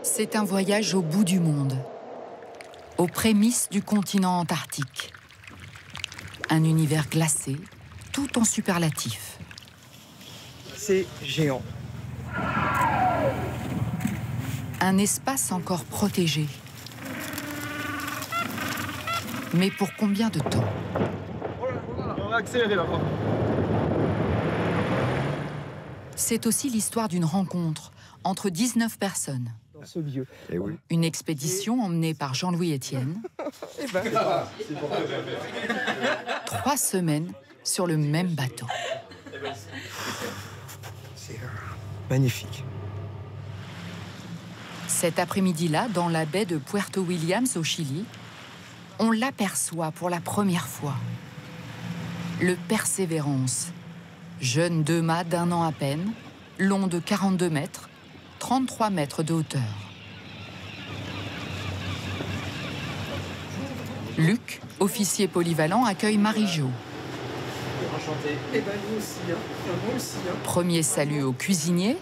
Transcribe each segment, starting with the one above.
C'est un voyage au bout du monde, aux prémices du continent antarctique. Un univers glacé, tout en superlatif. C'est géant. Un espace encore protégé. Mais pour combien de temps? On va accélérer là-bas. C'est aussi l'histoire d'une rencontre entre 19 personnes. Dans ce lieu. Eh oui. Une expédition emmenée par Jean-Louis Etienne. 3 semaines sur le même bateau. C'est magnifique. Cet après-midi-là, dans la baie de Puerto Williams au Chili, on l'aperçoit pour la première fois. Le Persévérance, jeune 2-mâts d'1 an à peine, long de 42 mètres, 33 mètres de hauteur. Luc, officier polyvalent, accueille Marie-Jo. Enchanté. Eh ben nous aussi, hein. Moi aussi, hein. Premier salut au cuisinier.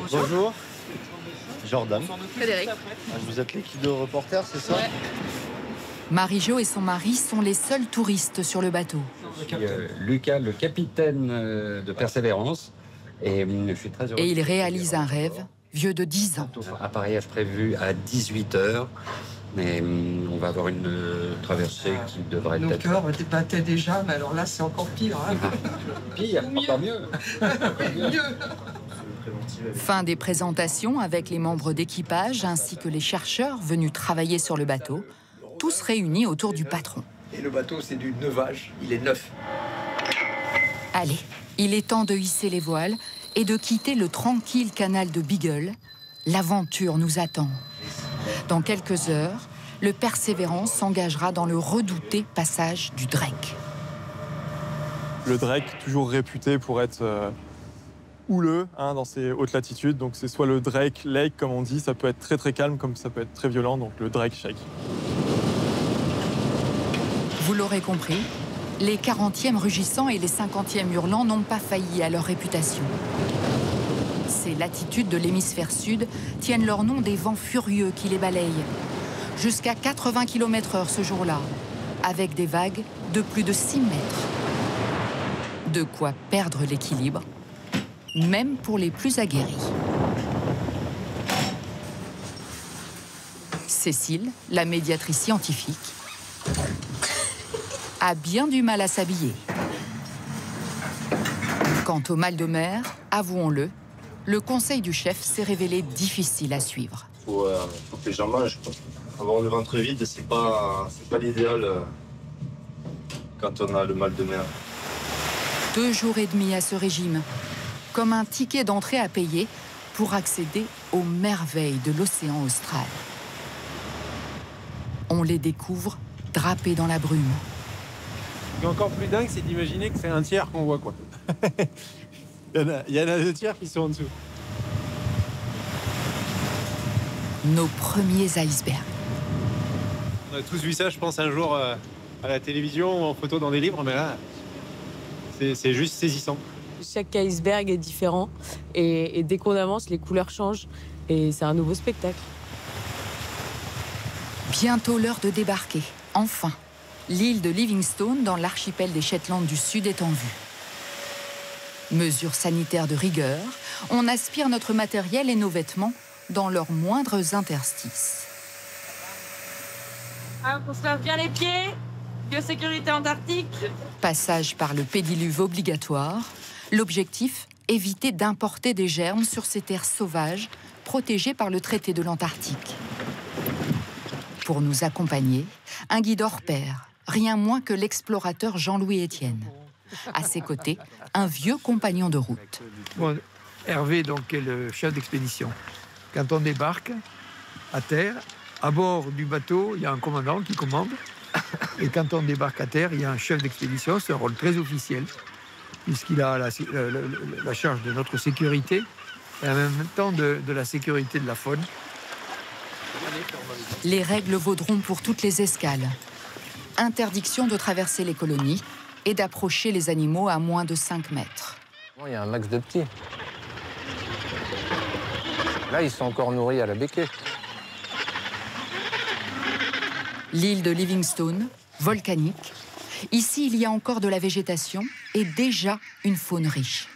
Bonjour. Jordan. Frédéric. Vous êtes l'équipe de reporters, c'est ça? Ouais. Marie-Jo et son mari sont les seuls touristes sur le bateau. Je suis Lucas, le capitaine de Persévérance. Et je suis très heureux. Et il réalise un rêve, vieux de 10 ans. Appareillage prévu à 18 h. Mais on va avoir une traversée qui devrait Nos être... cœurs battaient déjà, mais alors là, c'est encore pire. Hein. Pire, encore mieux. Mieux. Fin des présentations avec les membres d'équipage ainsi que les chercheurs venus travailler sur le bateau, tous réunis autour du patron. Et le bateau, c'est du neuvage. Il est neuf. Allez, il est temps de hisser les voiles et de quitter le tranquille canal de Beagle. L'aventure nous attend. Dans quelques heures, le Persévérance s'engagera dans le redouté passage du Drake. Le Drake, toujours réputé pour être houleux dans ces hautes latitudes. Donc c'est soit le Drake Lake, comme on dit, ça peut être très très calme, comme ça peut être très violent, donc le Drake Shake. Vous l'aurez compris, les 40e rugissants et les 50e hurlants n'ont pas failli à leur réputation. Ces latitudes de l'hémisphère sud tiennent leur nom des vents furieux qui les balayent. Jusqu'à 80 km/h ce jour-là, avec des vagues de plus de 6 mètres. De quoi perdre l'équilibre, même pour les plus aguerris. Cécile, la médiatrice scientifique, a bien du mal à s'habiller. Quant au mal de mer, avouons-le, le conseil du chef s'est révélé difficile à suivre. Faut que les gens mangent, quoi. Avoir le ventre vide, c'est pas l'idéal quand on a le mal de mer. 2 jours et demi à ce régime, comme un ticket d'entrée à payer pour accéder aux merveilles de l'océan austral. On les découvre drapés dans la brume. Ce qui est encore plus dingue, c'est d'imaginer que c'est un tiers qu'on voit, quoi. Il y en a 2 tiers qui sont en dessous. Nos premiers icebergs. On a tous vu ça, je pense, un jour à la télévision ou en photo dans des livres, mais là, c'est juste saisissant. Chaque iceberg est différent et dès qu'on avance, les couleurs changent et c'est un nouveau spectacle. Bientôt l'heure de débarquer, enfin. L'île de Livingstone, dans l'archipel des Shetland du Sud, est en vue. Mesures sanitaires de rigueur, on aspire notre matériel et nos vêtements dans leurs moindres interstices. On se lave bien les pieds, biosécurité antarctique. Passage par le pédiluve obligatoire. L'objectif, éviter d'importer des germes sur ces terres sauvages protégées par le traité de l'Antarctique. Pour nous accompagner, un guide hors pair, rien moins que l'explorateur Jean-Louis Etienne. À ses côtés, un vieux compagnon de route. Bon, Hervé, donc, est le chef d'expédition. Quand on débarque à terre, à bord du bateau, il y a un commandant qui commande. Et quand on débarque à terre, il y a un chef d'expédition. C'est un rôle très officiel, puisqu'il a la charge de notre sécurité et en même temps de la sécurité de la faune. Les règles vaudront pour toutes les escales. Interdiction de traverser les colonies et d'approcher les animaux à moins de 5 mètres. Il y a un max de petits. Là, ils sont encore nourris à la béquée. L'île de Livingstone, volcanique. Ici, il y a encore de la végétation et déjà une faune riche.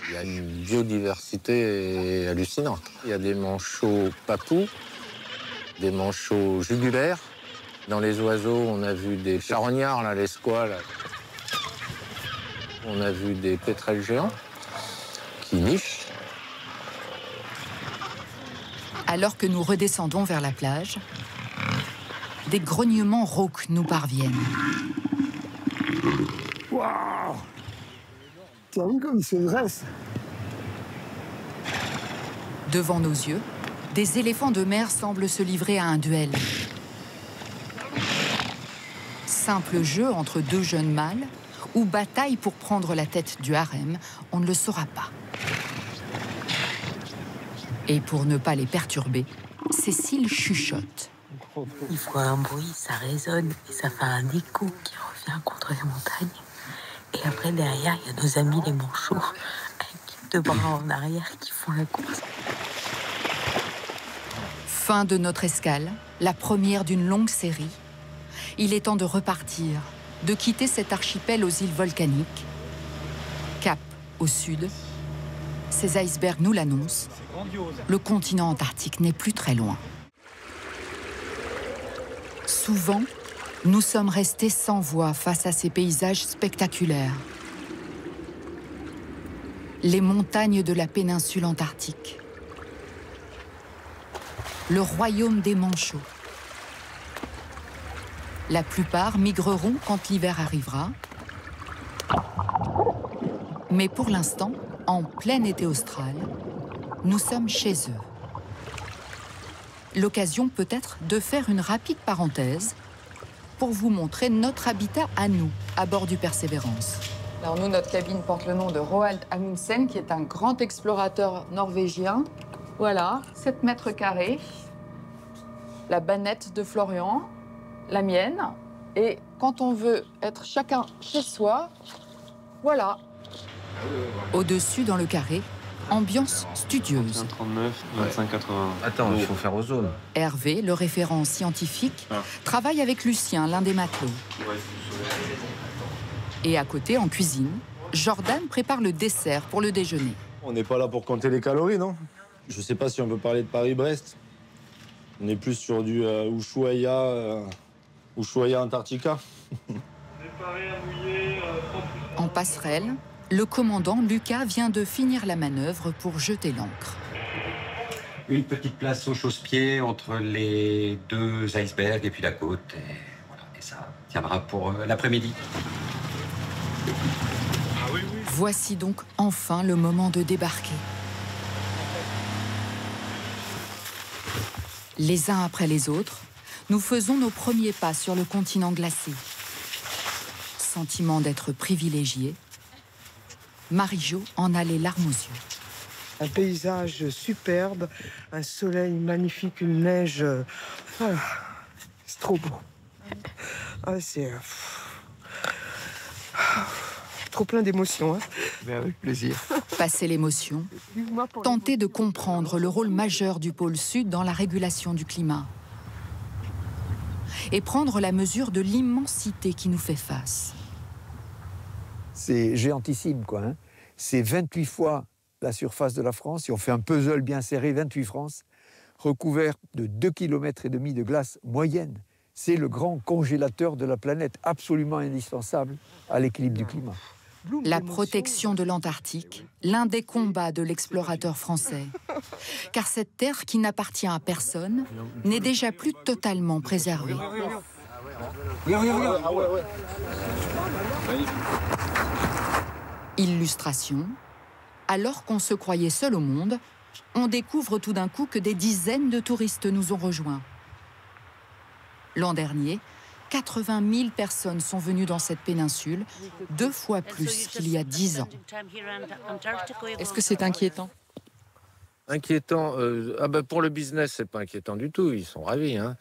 Il y a une biodiversité hallucinante. Il y a des manchots papous, des manchots jugulaires. Dans les oiseaux, on a vu des charognards, là, les squales. On a vu des pétrels géants qui nichent. Alors que nous redescendons vers la plage, des grognements rauques nous parviennent. Waouh! T'as vu comme il se dresse? Devant nos yeux, des éléphants de mer semblent se livrer à un duel. Simple jeu entre deux jeunes mâles ou bataille pour prendre la tête du harem, on ne le saura pas. Et pour ne pas les perturber, Cécile chuchote. Il faut un bruit, ça résonne et ça fait un écho qui revient contre les montagnes. Et après, derrière, il y a nos amis les manchots, avec deux bras en arrière qui font la course. Fin de notre escale, la première d'une longue série. Il est temps de repartir, de quitter cet archipel aux îles volcaniques. Cap au sud. Ces icebergs nous l'annoncent. Le continent antarctique n'est plus très loin. Souvent, nous sommes restés sans voix face à ces paysages spectaculaires. Les montagnes de la péninsule antarctique. Le royaume des manchots. La plupart migreront quand l'hiver arrivera. Mais pour l'instant, en plein été austral, nous sommes chez eux. L'occasion peut-être de faire une rapide parenthèse pour vous montrer notre habitat à nous, à bord du Persévérance. Alors nous, notre cabine porte le nom de Roald Amundsen, qui est un grand explorateur norvégien. Voilà, 7 mètres carrés. La banette de Florian, la mienne. Et quand on veut être chacun chez soi, voilà. Au-dessus, dans le carré, ambiance studieuse. 39, 25, 80. Attends, il faut faire aux zones. Hervé, le référent scientifique, travaille avec Lucien, l'un des matelots. Et à côté, en cuisine, Jordan prépare le dessert pour le déjeuner. On n'est pas là pour compter les calories, non? Je sais pas si on peut parler de Paris-Brest. On est plus sur du Ushuaia Antarctica. En passerelle, le commandant Lucas vient de finir la manœuvre pour jeter l'ancre. Une petite place au chausse-pied entre les deux icebergs et puis la côte. Et, voilà, et ça tiendra pour l'après-midi. Voici donc enfin le moment de débarquer. Les uns après les autres, nous faisons nos premiers pas sur le continent glacé. Sentiment d'être privilégié. Marie-Jo en a les larmes aux yeux. Un paysage superbe, un soleil magnifique, une neige. Voilà. C'est trop beau. Ah, c'est trop plein d'émotions. Hein. Mais avec plaisir. Passer l'émotion, tenter de comprendre le rôle majeur du pôle Sud dans la régulation du climat. Et prendre la mesure de l'immensité qui nous fait face. C'est géantissime, quoi. Hein. C'est 28 fois la surface de la France. Si on fait un puzzle bien serré, 28 France, recouvert de 2,5 km de glace moyenne. C'est le grand congélateur de la planète, absolument indispensable à l'équilibre du climat. La protection de l'Antarctique, l'un des combats de l'explorateur français. Car cette terre qui n'appartient à personne n'est déjà plus totalement préservée. Illustration. Alors qu'on se croyait seul au monde, on découvre tout d'un coup que des dizaines de touristes nous ont rejoints. L'an dernier, 80 000 personnes sont venues dans cette péninsule, 2 fois plus qu'il y a 10 ans. Est-ce que c'est inquiétant? Inquiétant, pour le business, c'est pas inquiétant du tout. Ils sont ravis. Hein.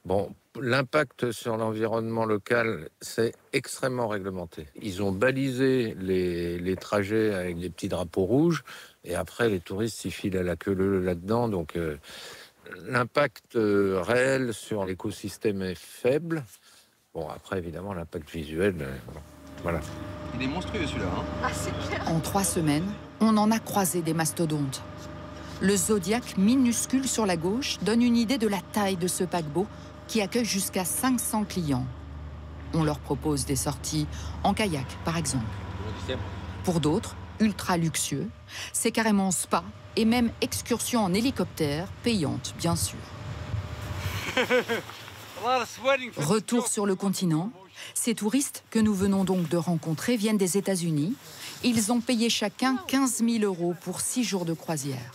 Bon, L'impact sur l'environnement local, c'est extrêmement réglementé. Ils ont balisé les trajets avec des petits drapeaux rouges et après, les touristes s'y filent à la queue leu là-dedans. Donc, l'impact réel sur l'écosystème est faible. Bon, après, évidemment, l'impact visuel, voilà. Il est monstrueux celui-là. Hein. Ah, c'est clair. En 3 semaines, on en a croisé des mastodontes. Le Zodiac minuscule sur la gauche donne une idée de la taille de ce paquebot qui accueille jusqu'à 500 clients. On leur propose des sorties en kayak, par exemple. Pour d'autres, ultra luxueux, c'est carrément spa et même excursion en hélicoptère, payante, bien sûr. Retour sur le continent. Ces touristes que nous venons donc de rencontrer viennent des États-Unis. Ils ont payé chacun 15 000 € pour 6 jours de croisière.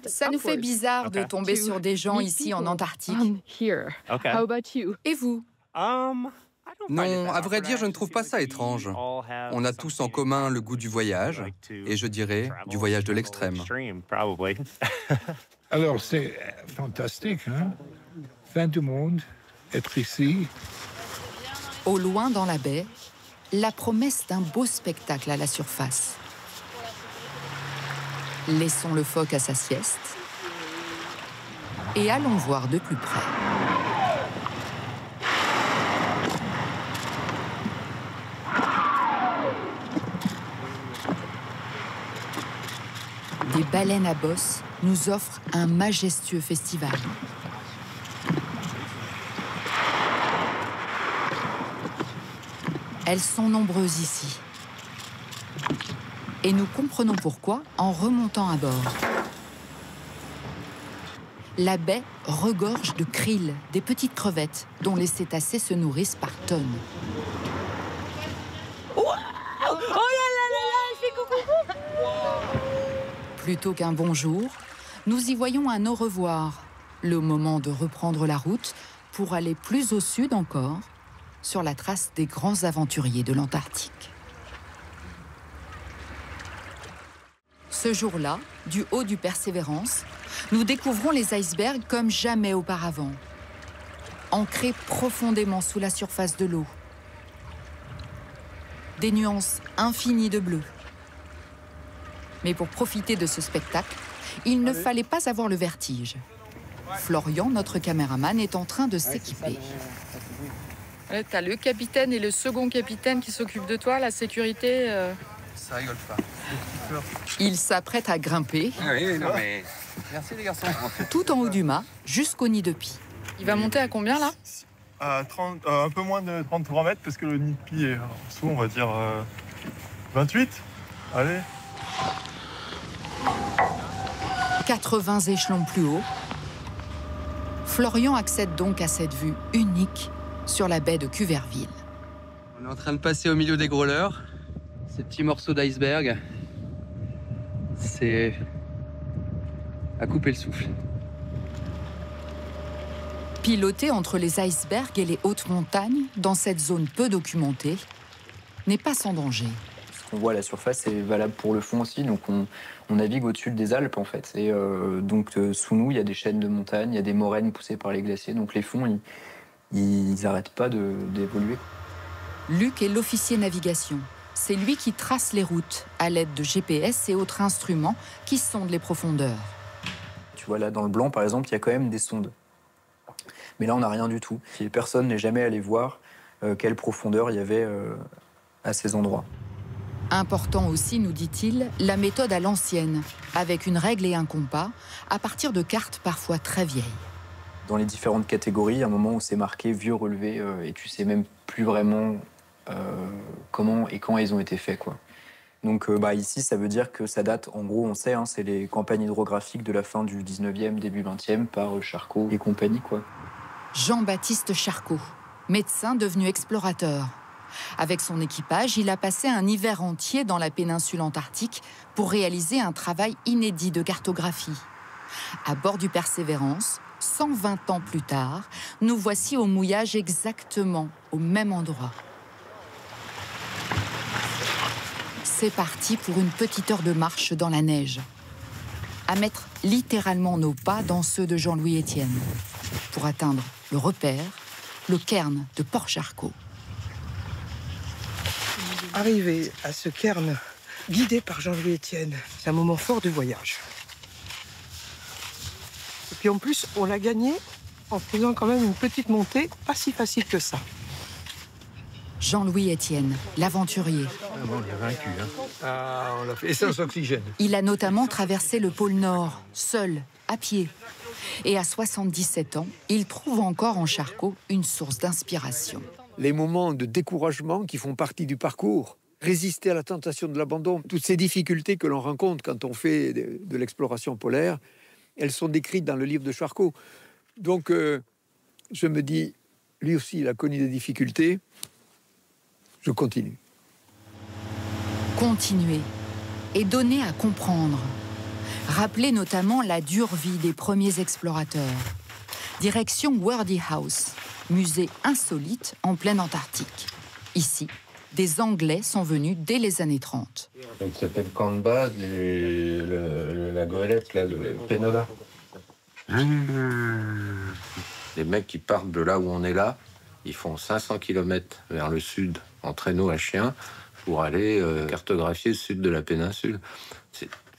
Ça nous fait bizarre de tomber sur des gens ici en Antarctique. Et vous? Non, à vrai dire, je ne trouve pas ça étrange. On a tous en commun le goût du voyage, et je dirais du voyage de l'extrême. Alors, c'est fantastique, hein? Fin du monde, être ici. Au loin dans la baie, la promesse d'un beau spectacle à la surface. Laissons le phoque à sa sieste et allons voir de plus près. Des baleines à bosse nous offrent un majestueux festival. Elles sont nombreuses ici. Et nous comprenons pourquoi en remontant à bord. La baie regorge de krill, des petites crevettes dont les cétacés se nourrissent par tonnes. Oh là là, elle fait coucou. Plutôt qu'un bonjour, nous y voyons un au revoir, le moment de reprendre la route pour aller plus au sud encore, sur la trace des grands aventuriers de l'Antarctique. Ce jour-là, du haut du Persévérance, nous découvrons les icebergs comme jamais auparavant, ancrés profondément sous la surface de l'eau. Des nuances infinies de bleu. Mais pour profiter de ce spectacle, il ne fallait pas avoir le vertige. Florian, notre caméraman, est en train de s'équiper. T'as le capitaine et le second capitaine qui s'occupent de toi, la sécurité. Ça rigole pas. Il s'apprête à grimper. Ah oui, non mais... Merci les garçons. Tout en haut du mât, jusqu'au nid de pie. Il va monter à combien là? Un peu moins de 33 mètres parce que le nid de pie est en dessous, on va dire 28. Allez. 80 échelons plus haut. Florian accède donc à cette vue unique sur la baie de Cuverville. On est en train de passer au milieu des growlers. Ces petits morceaux d'iceberg, c'est à couper le souffle. Piloter entre les icebergs et les hautes montagnes, dans cette zone peu documentée, n'est pas sans danger. Ce qu'on voit à la surface, c'est valable pour le fond aussi. Donc on navigue au-dessus des Alpes, en fait. Et sous nous, il y a des chaînes de montagnes, il y a des moraines poussées par les glaciers. Donc les fonds, ils n'arrêtent pas d'évoluer. Luc est l'officier navigation. C'est lui qui trace les routes à l'aide de GPS et autres instruments qui sondent les profondeurs. Tu vois, là, dans le blanc, par exemple, il y a quand même des sondes. Mais là, on n'a rien du tout. Personne n'est jamais allé voir quelle profondeur il y avait à ces endroits. Important aussi, nous dit-il, la méthode à l'ancienne, avec une règle et un compas, à partir de cartes parfois très vieilles. Dans les différentes catégories, il y a un moment où c'est marqué vieux relevé et tu sais même plus vraiment comment et quand ils ont été faits, quoi. Donc ici, ça veut dire que ça date, en gros, on sait, hein, c'est les campagnes hydrographiques de la fin du 19e, début 20e, par Charcot et compagnie, quoi. Jean-Baptiste Charcot, médecin devenu explorateur. Avec son équipage, il a passé un hiver entier dans la péninsule antarctique pour réaliser un travail inédit de cartographie. À bord du Persévérance, 120 ans plus tard, nous voici au mouillage exactement au même endroit. C'est parti pour une petite heure de marche dans la neige, à mettre littéralement nos pas dans ceux de Jean-Louis Etienne. pour atteindre le repère, le cairn de Port-Charcot. Arrivé à ce cairn, guidé par Jean-Louis Etienne, c'est un moment fort du voyage. Et puis en plus, on l'a gagné en faisant quand même une petite montée, pas si facile que ça. Jean-Louis Etienne, l'aventurier. On l'a vaincu. On l'a fait. Et sans oxygène. Il a notamment traversé le pôle Nord, seul, à pied. Et à 77 ans, il trouve encore en Charcot une source d'inspiration. Les moments de découragement qui font partie du parcours, résister à la tentation de l'abandon, toutes ces difficultés que l'on rencontre quand on fait de l'exploration polaire, elles sont décrites dans le livre de Charcot. Donc, je me dis, lui aussi, il a connu des difficultés. Je continue. Continuer et donner à comprendre. Rappeler notamment la dure vie des premiers explorateurs. Direction Wordie House, musée insolite en pleine Antarctique. Ici, des Anglais sont venus dès les années 30. Donc ça s'appelle camp de base, la goélette, là, le Pénola. Les mecs qui partent de là où on est là, ils font 500 km vers le sud en traîneau à chien pour aller cartographier le sud de la péninsule.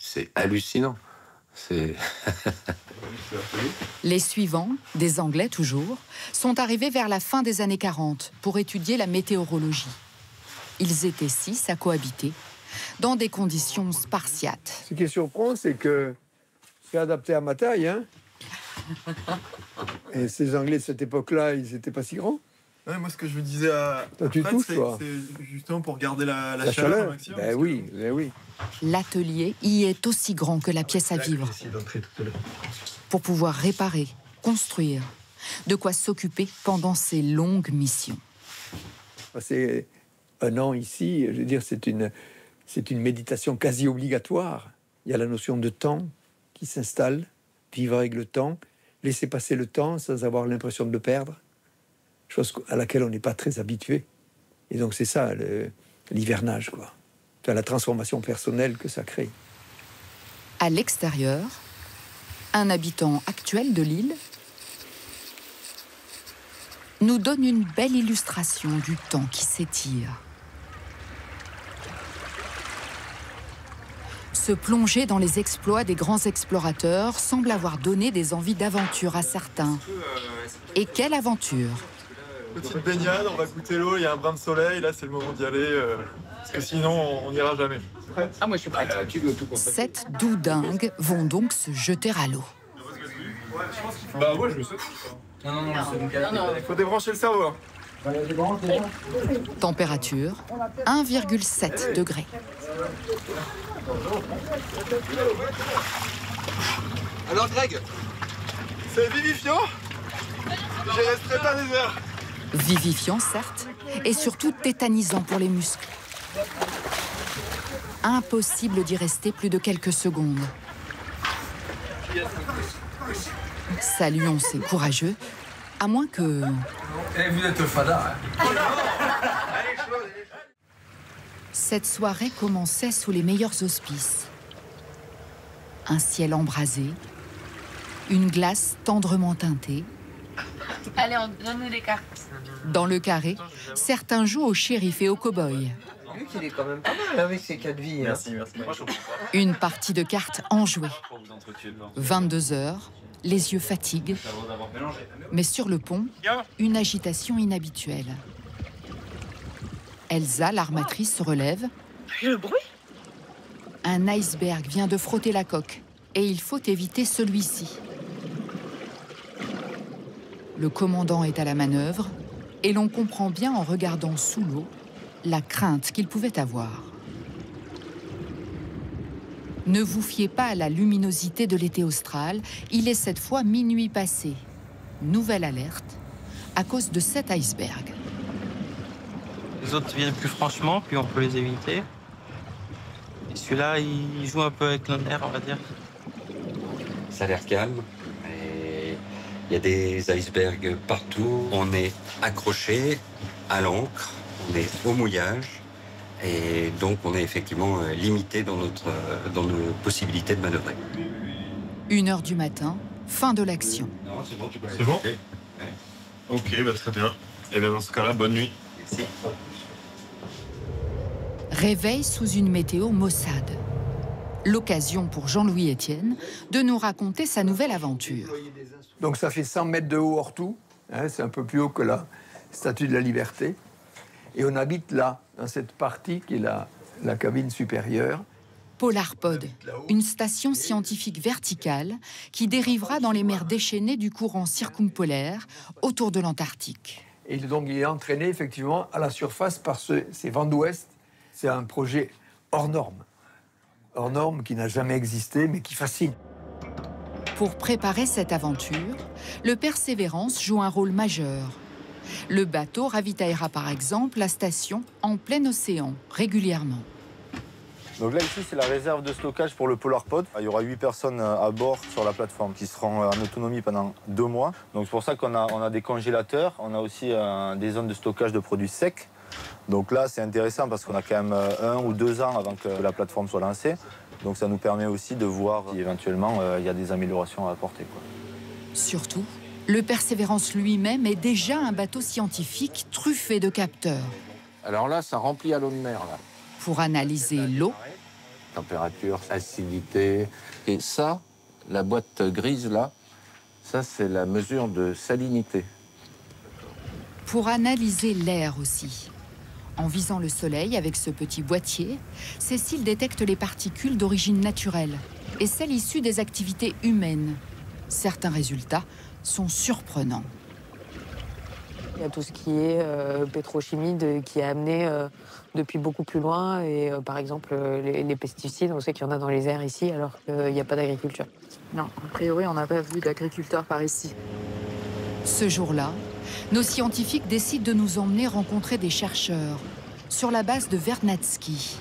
C'est hallucinant. Les suivants, des Anglais toujours, sont arrivés vers la fin des années 40 pour étudier la météorologie. Ils étaient 6 à cohabiter, dans des conditions spartiates. Ce qui surprend, c'est que c'est adapté à ma taille. Hein. Et ces Anglais de cette époque-là, ils n'étaient pas si grands. Ouais, moi, ce que je me disais à Fred, c'est justement pour garder la chaleur au maximum. Ben oui, ben oui. L'atelier y est aussi grand que la pièce à vivre. Pour pouvoir réparer, construire, de quoi s'occuper pendant ces longues missions. C'est un an ici, je veux dire, c'est une méditation quasi obligatoire. Il y a la notion de temps qui s'installe, vivre avec le temps, laisser passer le temps sans avoir l'impression de le perdre. Chose à laquelle on n'est pas très habitué. Et donc c'est ça, l'hivernage, quoi. Enfin, la transformation personnelle que ça crée. À l'extérieur, un habitant actuel de l'île nous donne une belle illustration du temps qui s'étire. Se plonger dans les exploits des grands explorateurs semble avoir donné des envies d'aventure à certains. Et quelle aventure! Petite baignade, on va goûter l'eau, il y a un brin de soleil, là c'est le moment d'y aller, parce que sinon on n'ira jamais. Ah, moi je suis prête. 7 doudingues vont donc se jeter à l'eau. Bah ouais, je me saute. Non, il faut débrancher le cerveau. Hein. Température 1,7 degrés. Alors Greg, c'est vivifiant? J'y resterai pas des heures. Vivifiant, certes, et surtout tétanisant pour les muscles. Impossible d'y rester plus de quelques secondes. Saluons ces courageux, à moins que... Eh, vous êtes fada. Cette soirée commençait sous les meilleurs auspices. Un ciel embrasé, une glace tendrement teintée. Allez, on donne les cartes. Dans le carré, certains jouent au shérif et au cow-boy. Lui, il est quand même pas mal avec ses 4 vies. Merci. Une partie de cartes enjouée. 22 heures, les yeux fatiguent. Mais sur le pont, une agitation inhabituelle. Elsa, l'armatrice, se relève. Le bruit? Un iceberg vient de frotter la coque et il faut éviter celui-ci. Le commandant est à la manœuvre et l'on comprend bien en regardant sous l'eau la crainte qu'il pouvait avoir. Ne vous fiez pas à la luminosité de l'été austral, il est cette fois minuit passé. Nouvelle alerte à cause de cet iceberg. Les autres viennent plus franchement, puis on peut les éviter. Et celui-là, il joue un peu avec nos nerfs, on va dire. Ça a l'air calme. Il y a des icebergs partout. On est accroché à l'ancre, on est au mouillage. Et donc, on est effectivement limité dans nos possibilités de manœuvrer. 1h du matin, fin de l'action. C'est bon? Ok, bah, très bien. Et bien dans ce cas-là, bonne nuit. Merci. Réveil sous une météo maussade. L'occasion pour Jean-Louis Etienne de nous raconter sa nouvelle aventure. Donc ça fait 100 mètres de haut hors tout, hein, c'est un peu plus haut que la Statue de la Liberté. Et on habite là, dans cette partie qui est la cabine supérieure. Polarpod, une station scientifique verticale qui dérivera dans les mers déchaînées du courant circumpolaire autour de l'Antarctique. Et donc il est entraîné effectivement à la surface par ces vents d'ouest. C'est un projet hors norme. Hors norme qui n'a jamais existé mais qui fascine. Pour préparer cette aventure, le Persévérance joue un rôle majeur. Le bateau ravitaillera par exemple la station en plein océan, régulièrement. Donc là, ici, c'est la réserve de stockage pour le Polarpod. Il y aura 8 personnes à bord sur la plateforme qui seront en autonomie pendant 2 mois. Donc c'est pour ça qu'on a des congélateurs, on a aussi des zones de stockage de produits secs. Donc là, c'est intéressant parce qu'on a quand même 1 ou 2 ans avant que la plateforme soit lancée. Donc ça nous permet aussi de voir si éventuellement il y a des améliorations à apporter, quoi. Surtout, le Persévérance lui-même est déjà un bateau scientifique truffé de capteurs. Alors là, ça remplit à l'eau de mer, là. Pour analyser l'eau, Température, acidité. Et ça, la boîte grise, là, ça, c'est la mesure de salinité. pour analyser l'air aussi. En visant le soleil avec ce petit boîtier, Cécile détecte les particules d'origine naturelle et celles issues des activités humaines. Certains résultats sont surprenants. Il y a tout ce qui est pétrochimie qui est amené depuis beaucoup plus loin. Et par exemple, les pesticides, on sait qu'il y en a dans les airs ici alors qu'il n'y a pas d'agriculture. Non, a priori, on n'a pas vu d'agriculteurs par ici. Ce jour-là, nos scientifiques décident de nous emmener rencontrer des chercheurs sur la base de Vernadsky.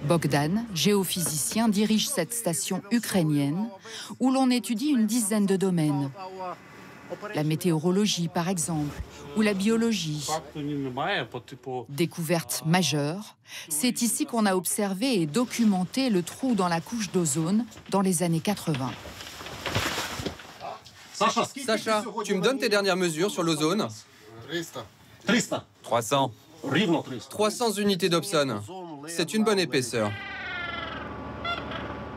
Bogdan, géophysicien, dirige cette station ukrainienne où l'on étudie une dizaine de domaines. La météorologie, par exemple, ou la biologie. Découverte majeure, c'est ici qu'on a observé et documenté le trou dans la couche d'ozone dans les années 80. Sacha, tu me donnes tes dernières mesures sur l'ozone? 300. 300 unités d'Obson. C'est une bonne épaisseur.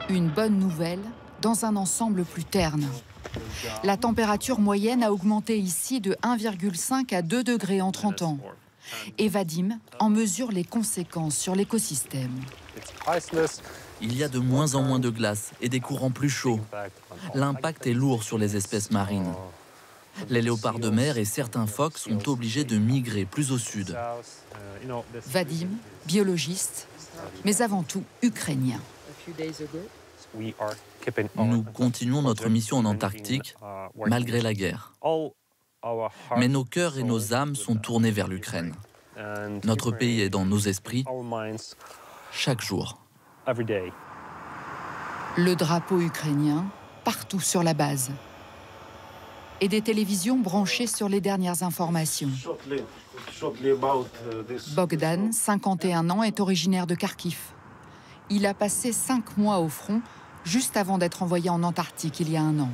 Une bonne nouvelle dans un ensemble plus terne. La température moyenne a augmenté ici de 1,5 à 2 degrés en 30 ans. Et Vadim en mesure les conséquences sur l'écosystème. Il y a de moins en moins de glace et des courants plus chauds. L'impact est lourd sur les espèces marines. Les léopards de mer et certains phoques sont obligés de migrer plus au sud. Vadim, biologiste, mais avant tout ukrainien. Nous continuons notre mission en Antarctique, malgré la guerre. Mais nos cœurs et nos âmes sont tournés vers l'Ukraine. Notre pays est dans nos esprits, chaque jour. Le drapeau ukrainien, partout sur la base. Et des télévisions branchées sur les dernières informations. Bogdan, 51 ans, est originaire de Kharkiv. Il a passé 5 mois au front, juste avant d'être envoyé en Antarctique il y a 1 an.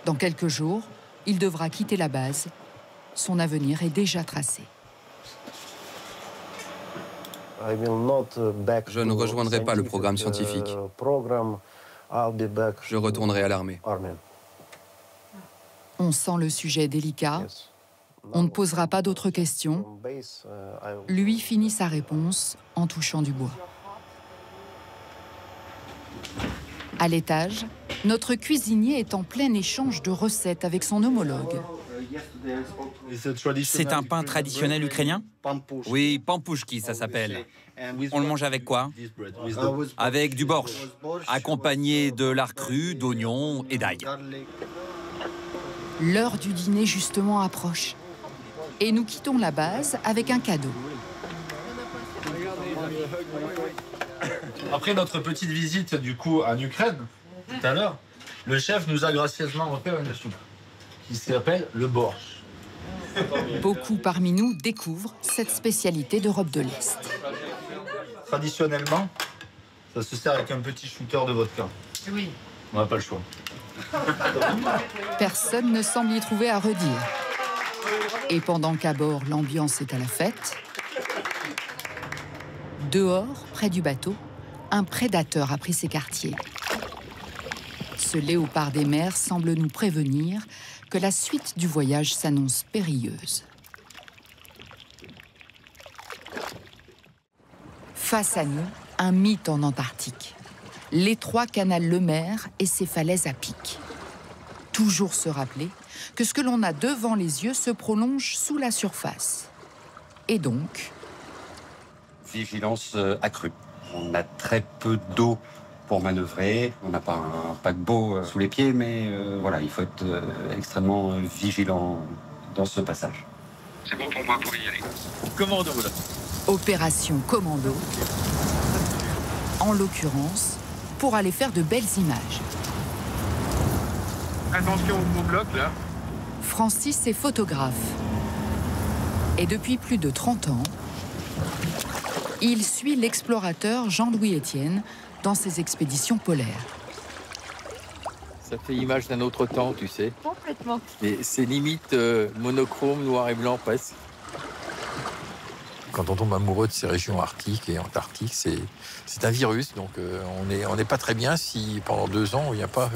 Dans quelques jours, il devra quitter la base. Son avenir est déjà tracé. Je ne rejoindrai pas le programme scientifique. Je retournerai à l'armée. On sent le sujet délicat. On ne posera pas d'autres questions. Lui finit sa réponse en touchant du bois. À l'étage, notre cuisinier est en plein échange de recettes avec son homologue. C'est un pain traditionnel ukrainien? Oui, pampouchki, ça s'appelle. On le mange avec quoi? Avec du borsch, accompagné de lard cru, d'oignons et d'ail. L'heure du dîner, justement, approche. Et nous quittons la base avec un cadeau. Après notre petite visite du coup en Ukraine, tout à l'heure, le chef nous a gracieusement offert une soupe qui s'appelle le borsch. Beaucoup parmi nous découvrent cette spécialité d'Europe de l'Est. Traditionnellement, ça se sert avec un petit shooter de vodka. Oui. On n'a pas le choix. Personne ne semble y trouver à redire. Et pendant qu'à bord, l'ambiance est à la fête, dehors, près du bateau, un prédateur a pris ses quartiers. Ce léopard des mers semble nous prévenir que la suite du voyage s'annonce périlleuse. Face à nous, un mythe en Antarctique. L'étroit canal Lemaire et ses falaises à pic. Toujours se rappeler que ce que l'on a devant les yeux se prolonge sous la surface. Et donc... Vigilance accrue. On a très peu d'eau pour manœuvrer. On n'a pas un paquebot sous les pieds, mais voilà, il faut être extrêmement vigilant dans ce passage. C'est bon pour moi pour y aller. Commando, là. Opération Commando. En l'occurrence, pour aller faire de belles images. Attention au mot bloc, là. Francis est photographe. Et depuis plus de 30 ans, il suit l'explorateur Jean-Louis Etienne dans ses expéditions polaires. Ça fait image d'un autre temps, tu sais. Complètement. Mais c'est limite monochrome, noir et blanc presque. Quand on tombe amoureux de ces régions arctiques et antarctiques, c'est un virus. Donc on n'est pas très bien si pendant 2 ans on ne vient pas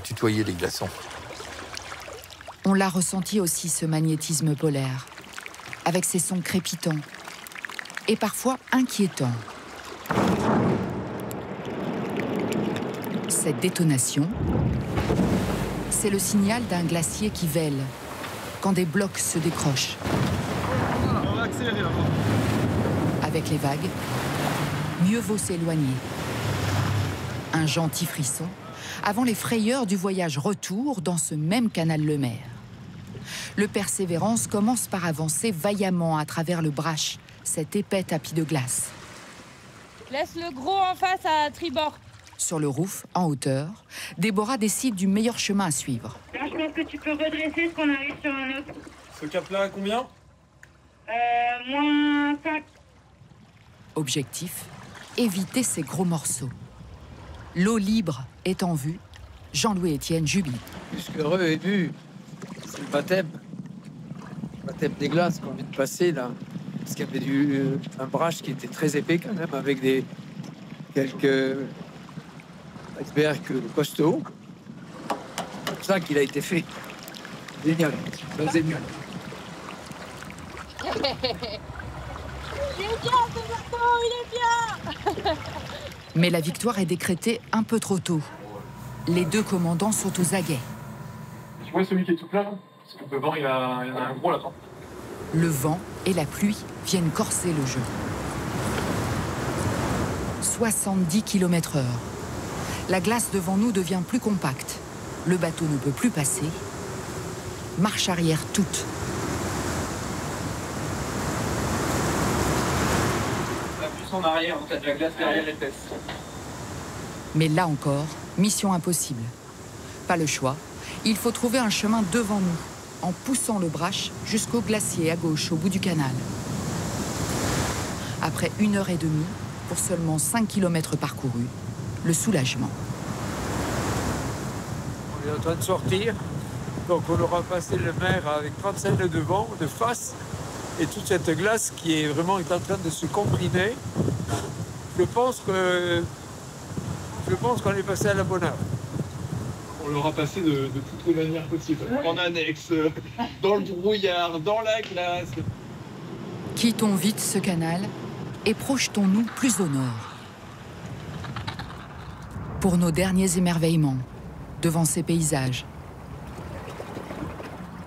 tutoyer les glaçons. On l'a ressenti aussi, ce magnétisme polaire, avec ses sons crépitants et parfois inquiétants. Cette détonation, c'est le signal d'un glacier qui vèle, quand des blocs se décrochent. On va accélérer là. Avec les vagues, mieux vaut s'éloigner. Un gentil frisson avant les frayeurs du voyage retour dans ce même canal Lemaire. Le Persévérance commence par avancer vaillamment à travers le Brache, cet épais tapis de glace. Laisse le gros en face à tribord. Sur le roof, en hauteur, Déborah décide du meilleur chemin à suivre. Là, je pense que tu peux redresser ce qu'on arrive sur un autre. Ce cap-là à combien Moins 5. Objectif, éviter ces gros morceaux. L'eau libre est en vue. Jean-Louis Etienne jubile. Plus qu'heureux et bu, c'est le baptême. Le baptême des glaces qu'on vient de passer là. Parce qu'il y avait un Brache qui était très épais quand même, avec quelques icebergs costauds. C'est pour ça qu'il a été fait. Génial. C'est génial. Il est bien, ce bateau, il est bien. Mais la victoire est décrétée un peu trop tôt. Les 2 commandants sont aux aguets. Tu vois celui qui est tout plat là? Parce que devant, il y en a un gros là-dedans. Le vent et la pluie viennent corser le jeu. 70 km/h. La glace devant nous devient plus compacte. Le bateau ne peut plus passer. Marche arrière toute. La en arrière, donc t'as de la glace derrière les fesses. Mais là encore, mission impossible. Pas le choix. Il faut trouver un chemin devant nous, en poussant le Brache jusqu'au glacier à gauche, au bout du canal. Après 1h30, pour seulement 5 km parcourus, le soulagement. On est en train de sortir, donc on aura passé le Mer avec 35 de vent, de face, et toute cette glace qui est vraiment en train de se comprimer. Je pense qu'on est passé à la bonne heure. On l'aura passé de toutes les manières possibles. En annexe, dans le brouillard, dans la glace. Quittons vite ce canal et projetons-nous plus au nord. Pour nos derniers émerveillements, devant ces paysages,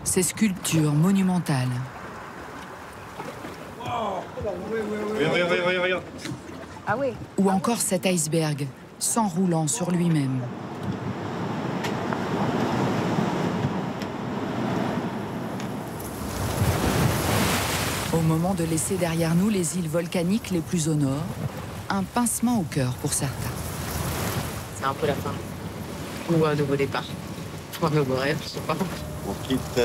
ces sculptures monumentales. Regarde. Ah oui. Ou encore cet iceberg s'enroulant sur lui-même. Au moment de laisser derrière nous les îles volcaniques les plus au nord, un pincement au cœur pour certains. C'est un peu la fin. Ou un nouveau départ. Ou un nouveau rêve, je sais pas. On quitte,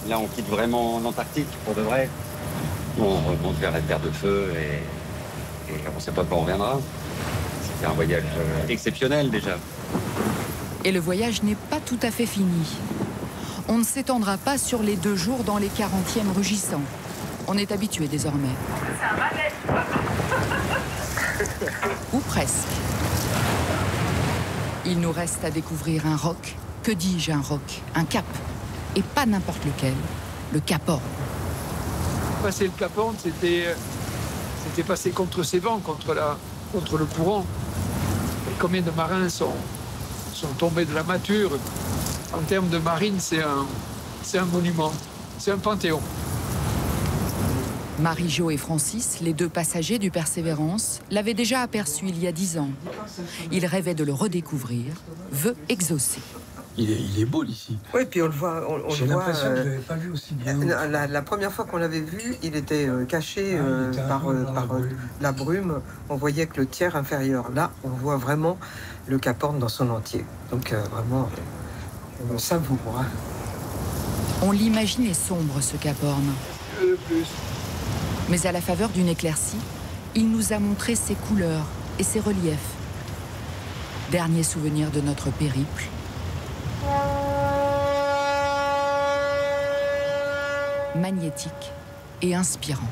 là on quitte vraiment l'Antarctique pour de vrai. On remonte vers la Terre de Feu et on ne sait pas quand on reviendra. C'était un voyage exceptionnel déjà. Et le voyage n'est pas tout à fait fini. On ne s'étendra pas sur les 2 jours dans les 40e rugissants. On est habitué désormais. Ou presque. Il nous reste à découvrir un roc. Que dis-je, un roc? Un cap. Et pas n'importe lequel. Le Cap Horn. Passer le Cap Horn, c'était passer contre ces vents, contre le courant. Et combien de marins sont tombés de la mâture? En termes de marine, c'est un monument, c'est un panthéon. Marie-Jo et Francis, les 2 passagers du Persévérance, l'avaient déjà aperçu il y a 10 ans. Ils rêvaient de le redécouvrir, vœu exaucé. Il est beau ici. Oui, puis on le voit. J'ai l'impression que je ne l'avais pas vu aussi bien. La première fois qu'on l'avait vu, il était caché par la brume. On voyait que le tiers inférieur. Là, on voit vraiment le Cap Horn dans son entier. Donc vraiment, on savoure. Hein. On l'imaginait sombre, ce Cap Horn. Mais à la faveur d'une éclaircie, il nous a montré ses couleurs et ses reliefs. Dernier souvenir de notre périple. Magnétique et inspirant.